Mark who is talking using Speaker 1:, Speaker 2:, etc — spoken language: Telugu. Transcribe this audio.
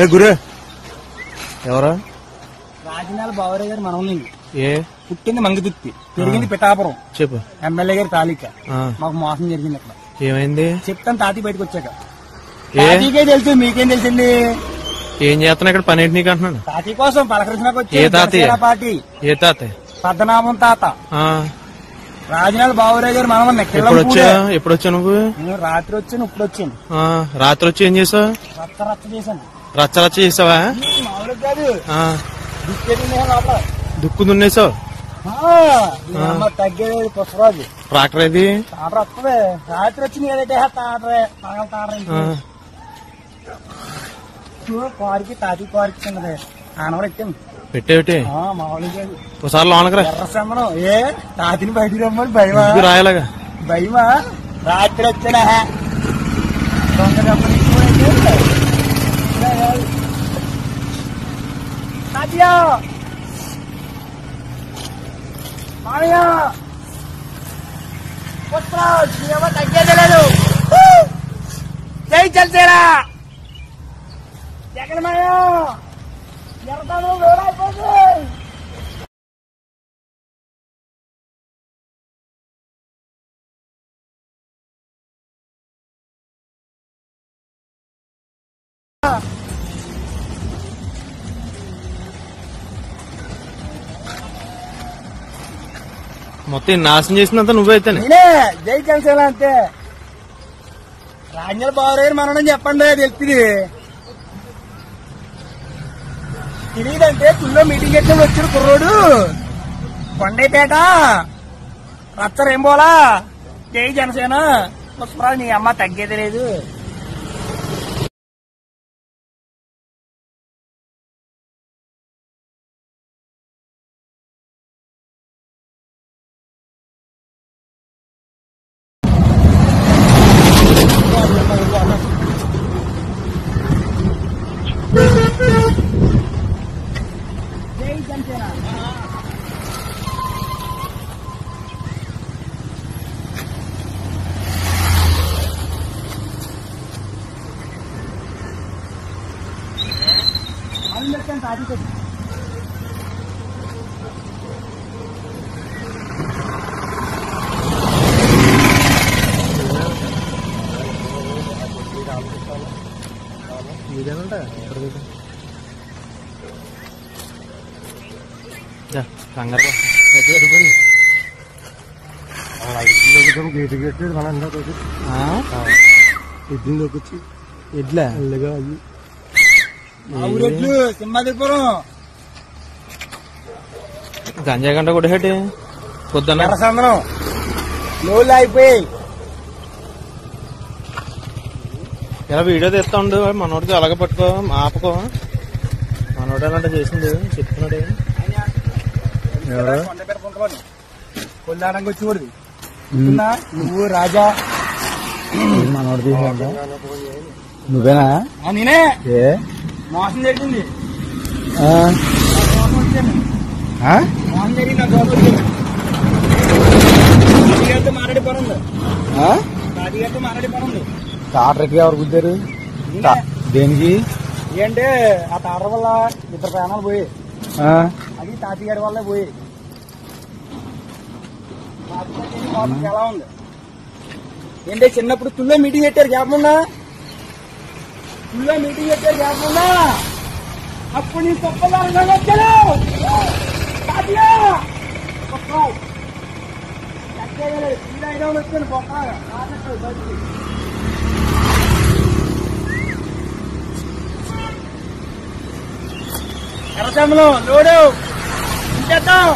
Speaker 1: ఏ గురే ఎవరా?
Speaker 2: రాజనాల బావరావు గారు మనం
Speaker 1: ఏ
Speaker 2: పుట్టింది మంగదుత్తి, పెరిగింది పిఠాపురం.
Speaker 1: చెప్పు.
Speaker 2: ఎమ్మెల్యే గారి తాలూక. మాకు మోసం జరిగింది అక్కడ.
Speaker 1: ఏమైంది
Speaker 2: చెప్తాను తాతీ బయటకు వచ్చాక. తాతీకే తెలుసు, మీకేం తెలిసింది?
Speaker 1: ఏం చేస్తున్నా ఇక్కడ పని ఏంటి నీకు అంటున్నాను.
Speaker 2: తాతీ కోసం పలకరించడానికి వచ్చి.
Speaker 1: ఏ తాతయ్య?
Speaker 2: పార్టీ.
Speaker 1: ఏ తాతయ్య?
Speaker 2: పద్మనాభం తాత. రాజనాల బావరావు గారు మనం
Speaker 1: ఎప్పుడు వచ్చా నువ్వు?
Speaker 2: రాత్రి వచ్చాను, ఇప్పుడు వచ్చాను.
Speaker 1: రాత్రి వచ్చి ఏం చేసావు?
Speaker 2: రచ్చ రచ్చ చేశాను.
Speaker 1: రచ్చ రచ్చ చేసావా?
Speaker 2: మామూలుగా కాదు,
Speaker 1: దుక్కు దున్నేసావు.
Speaker 2: తగ్గేది పుష్పరాజు.
Speaker 1: ట్రాక్టర్ ఏది?
Speaker 2: తాటర వస్తుంది. రాత్రి వచ్చింది ఏదైతే తాటరే కారుకి తాతి కారుకి చిన్నది ఆనవరం ఎక్కాను.
Speaker 1: పెట్టేవిటి
Speaker 2: మామూలుగా
Speaker 1: ఒకసారి లోనకరా.
Speaker 2: ఎర్రసమ్మనం ఏ తాతిని బయటికి రమ్మని భయమా?
Speaker 1: రాయలాగా
Speaker 2: భయమా? రాత్రి వచ్చానా దొంగ దెబ్బలు తాతియా మామయ్య పుష్పరాజ్ ఏమో తగ్గేది లేదు. జై చల్సేరా జగన్మయ్య ఎరతాను వేరైపోతుంది.
Speaker 1: మొత్తం నాశనం చేసినంత నువ్వైతే.
Speaker 2: జై చల్సేలా అంతే. రాజ్యాల బావరావు మనని చెప్పండి, తెలుస్తుంది. తెలియదంటే తుల్లో మీటింగ్ ఎట్లా వచ్చాడు కుర్రోడు. కొండైపేట రచ్చర్ ఏం పోలా. జై జనసేన పుష్పరాజు నీ అమ్మ తగ్గేది లేదు. జై జనసేన. అందరికీ తాటి
Speaker 1: ఇదేనంట కంగారు
Speaker 2: గేటు గేటు ఎడ్లోకి వచ్చి
Speaker 1: ఎడ్లా
Speaker 2: ఊరెడ్లు సింహాదిపురం
Speaker 1: గంజా గంట కూడా హెడ్ పొద్దున్న
Speaker 2: ఎర్రసంద్రం లోళ్ళు అయిపోయాయి.
Speaker 1: ఇలా వీడియో తీస్తా ఉండు. మనోడికి అలాగే పట్టుకో, ఆపుకో. మనోడు అలాంటి చేసింది చెప్తున్నాడు.
Speaker 2: కొల్లాడానికి వచ్చి నువ్వు రాజా మనోడు తీసా. నువ్వేనా? నేనే. మోసం జరిగింది. మోసం జరిగింది. తాతిగారితో మాట్లాడిపోనుంది. తాతిగారితో మాట్లాడిపోనుంది.
Speaker 3: టాటర్కి ఎవరు గుద్దారు? దేనికి?
Speaker 2: ఏంటంటే ఆ టాటర్ వల్ల 2 ప్రాణాలు పోయి, అది తాతిగారి వల్లే పోయి. ఎలా ఉంది ఏంటంటే చిన్నప్పుడు తుల్లో మీటింగ్ పెట్టారు జ్ఞాపముందా? తుల్లో మీటింగ్ పెట్టారు జ్ఞాపముందా? అప్పుడు నీ తప్పదారుగా వచ్చాను. వచ్చాను పొక్కగా ఎర్రచందలం లోడు ఇంకేద్దాం.